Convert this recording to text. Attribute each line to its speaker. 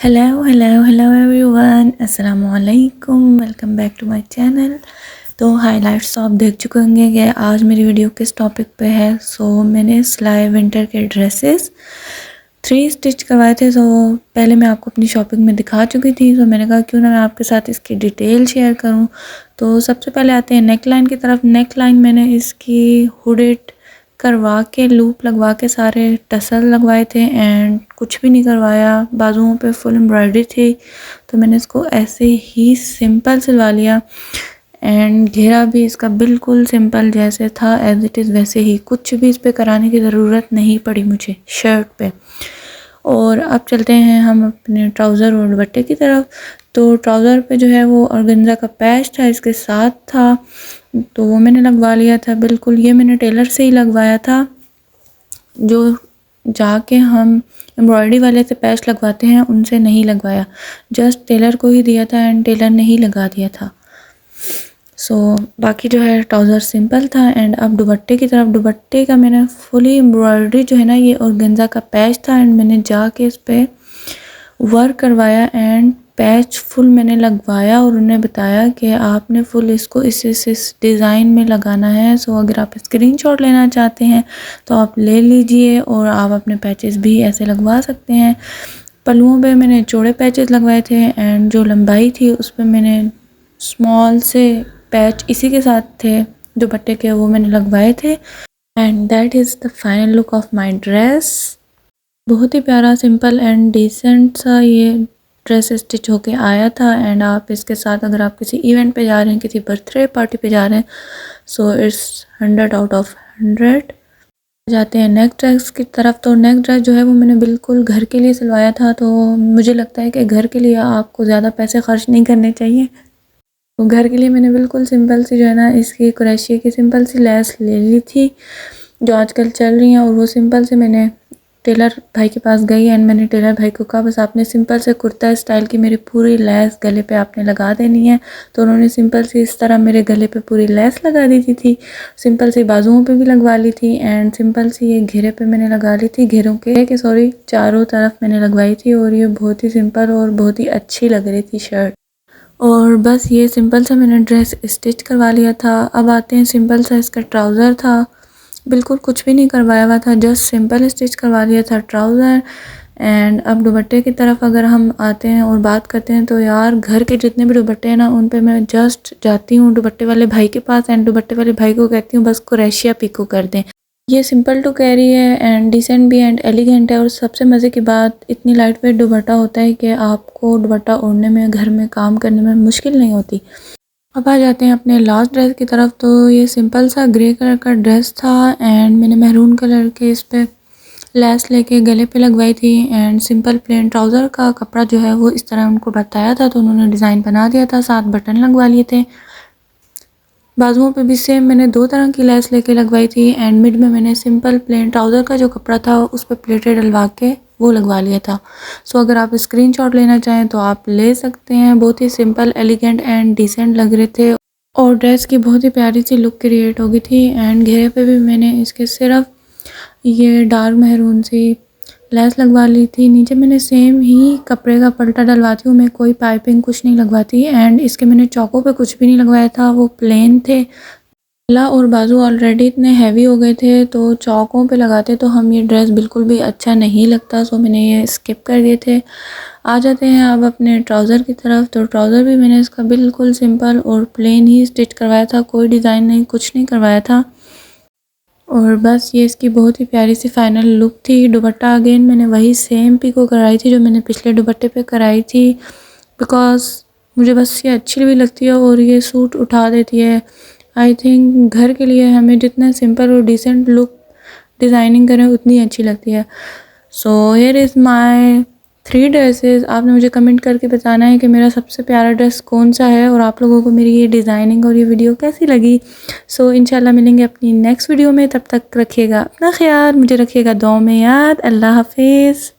Speaker 1: Hello hello hello everyone, अस्सलाम वालेकुम। Welcome back to my channel. तो हाइलाइट्स तो आप देख चुके होंगे कि आज मेरी वीडियो किस टॉपिक पे है। मैंने सिलाई विंटर के ड्रेसेस 3 स्टिच करवाए थे। पहले मैं आपको अपनी शॉपिंग में दिखा चुकी थी। मैंने कहा क्यों ना मैं आपके साथ इसकी डिटेल शेयर करूं। तो सबसे पहले आते हैं नेक लाइन की तरफ। नेक लाइन मैंने इसकी हुडेड करवा के लूप लगवा के सारे टसल लगवाए थे एंड कुछ भी नहीं करवाया। बाजुओं पे फुल एम्ब्रॉयडरी थी तो मैंने इसको ऐसे ही सिंपल सिलवा लिया एंड घेरा भी इसका बिल्कुल सिंपल जैसे था एज इट इज़ वैसे ही, कुछ भी इस पे कराने की ज़रूरत नहीं पड़ी मुझे शर्ट पे। और अब चलते हैं हम अपने ट्राउज़र और दुपट्टे की तरफ। तो ट्राउज़र पे जो है वो ऑर्गेन्जा का पैच था, इसके साथ था, तो वो मैंने लगवा लिया था। बिल्कुल ये मैंने टेलर से ही लगवाया था, जो जाके हम एम्ब्रॉयडरी वाले से पैच लगवाते हैं उनसे नहीं लगवाया, जस्ट टेलर को ही दिया था एंड टेलर ने ही लगा दिया था। बाकी जो है ट्राउज़र सिंपल था। एंड अब दुपट्टे की तरफ। दुपट्टे का मैंने फुली एम्ब्रॉयडरी जो है ना, ये ऑर्गेन्जा का पैच था एंड मैंने जाके इस पर वर्क करवाया एंड पैच फुल मैंने लगवाया और उन्हें बताया कि आपने फुल इसको इस डिज़ाइन में लगाना है। अगर आप स्क्रीनशॉट लेना चाहते हैं तो आप ले लीजिए और आप अपने पैचेस भी ऐसे लगवा सकते हैं। पल्लुओं पे मैंने चौड़े पैचेस लगवाए थे एंड जो लंबाई थी उस पर मैंने स्मॉल से पैच इसी के साथ थे दुपट्टे के, वो मैंने लगवाए थे। And that is the final look of my dress. बहुत ही प्यारा सिंपल एंड डिसेंट सा ये ड्रेस स्टिच होके आया था। एंड आप इसके साथ अगर आप किसी इवेंट पे जा रहे हैं, किसी बर्थडे पार्टी पे जा रहे हैं, इट्स 100 आउट ऑफ 100। जाते हैं नेक ड्रेस की तरफ। तो नेक ड्रेस जो है वो मैंने बिल्कुल घर के लिए सिलवाया था। तो मुझे लगता है कि घर के लिए आपको ज़्यादा पैसे खर्च नहीं करने चाहिए। तो घर के लिए मैंने बिल्कुल सिंपल सी जो है ना, इसकी क्रोशिया की सिंपल सी लेस ले ली थी जो आजकल चल रही हैं, और वो सिंपल से मैंने टेलर भाई के पास गई एंड मैंने टेलर भाई को कहा बस आपने सिंपल से कुर्ता स्टाइल की मेरी पूरी लेस गले पे आपने लगा देनी है। तो उन्होंने सिंपल सी इस तरह मेरे गले पे पूरी लेस लगा दी थी। सिंपल सी बाजुओं पे भी लगवा ली थी एंड सिंपल सी ये घेरे पे मैंने लगा ली थी। घेरों के सॉरी चारों तरफ मैंने लगवाई थी और ये बहुत ही सिंपल और बहुत ही अच्छी लग रही थी शर्ट। और बस ये सिंपल सा मैंने ड्रेस स्टिच करवा लिया था। अब आते हैं सिंपल सा इसका ट्राउज़र था, बिल्कुल कुछ भी नहीं करवाया हुआ था, जस्ट सिंपल स्टिच करवा लिया था ट्राउज़र। एंड अब दुपट्टे की तरफ अगर हम आते हैं और बात करते हैं तो यार घर के जितने भी दुपट्टे हैं ना, उन पे मैं जस्ट जाती हूँ दुपट्टे वाले भाई के पास एंड दुपट्टे वाले भाई को कहती हूँ बस क्रोशिया पिको कर दें। ये सिंपल टू कैरी है एंड डिसेंट भी एंड एलिगेंट है। और सबसे मज़े की बात, इतनी लाइट वेट दुपट्टा होता है कि आपको दुपट्टा ओढ़ने में, घर में काम करने में मुश्किल नहीं होती। अब आ जाते हैं अपने लास्ट ड्रेस की तरफ। तो ये सिंपल सा ग्रे कलर का ड्रेस था एंड मैंने मैरून कलर के इस पर लेस लेके गले पे लगवाई थी एंड सिंपल प्लेन ट्राउज़र का कपड़ा जो है वो इस तरह उनको बताया था तो उन्होंने डिज़ाइन बना दिया था, 7 बटन लगवा लिए थे। बाजुओं पे भी सेम मैंने 2 तरह की लेस लेके लगवाई थी एंड मिड में मैंने सिंपल प्लेन ट्राउज़र का जो कपड़ा था उस पर प्लेटेड डलवा के वो लगवा लिया था। अगर आप स्क्रीनशॉट लेना चाहें तो आप ले सकते हैं। बहुत ही सिंपल, एलिगेंट एंड डिसेंट लग रहे थे और ड्रेस की बहुत ही प्यारी सी लुक क्रिएट हो गई थी। एंड घेरे पे भी मैंने इसके सिर्फ ये डार्क मैरून सी लेस लगवा ली थी। नीचे मैंने सेम ही कपड़े का पल्टा डलवाती हूँ मैं, कोई पाइपिंग कुछ नहीं लगवाती। एंड इसके मैंने चौकों पे कुछ भी नहीं लगवाया था, वो प्लेन थे। गला और बाजू ऑलरेडी इतने हैवी हो गए थे तो चौकों पे लगाते तो हम ये ड्रेस बिल्कुल भी अच्छा नहीं लगता, मैंने ये स्किप कर दिए थे। आ जाते हैं अब अपने ट्राउज़र की तरफ। तो ट्राउज़र भी मैंने इसका बिल्कुल सिंपल और प्लेन ही स्टिच करवाया था, कोई डिज़ाइन नहीं, कुछ नहीं करवाया था। और बस ये इसकी बहुत ही प्यारी सी फाइनल लुक थी। दुपट्टा अगेन मैंने वही सेम पिको कराई थी जो मैंने पिछले दुपट्टे पे कराई थी, बिकॉज मुझे बस ये अच्छी भी लगती है और ये सूट उठा देती है। आई थिंक घर के लिए हमें जितना सिंपल और डिसेंट लुक डिज़ाइनिंग करें उतनी अच्छी लगती है। Here is my 3 dresses. आपने मुझे कमेंट करके बताना है कि मेरा सबसे प्यारा ड्रेस कौन सा है और आप लोगों को मेरी ये डिज़ाइनिंग और ये वीडियो कैसी लगी। इंशाल्लाह मिलेंगे अपनी नेक्स्ट वीडियो में। तब तक रखिएगा अपना ख्याल, मुझे रखिएगा दुआ में याद। अल्लाह हाफिज़।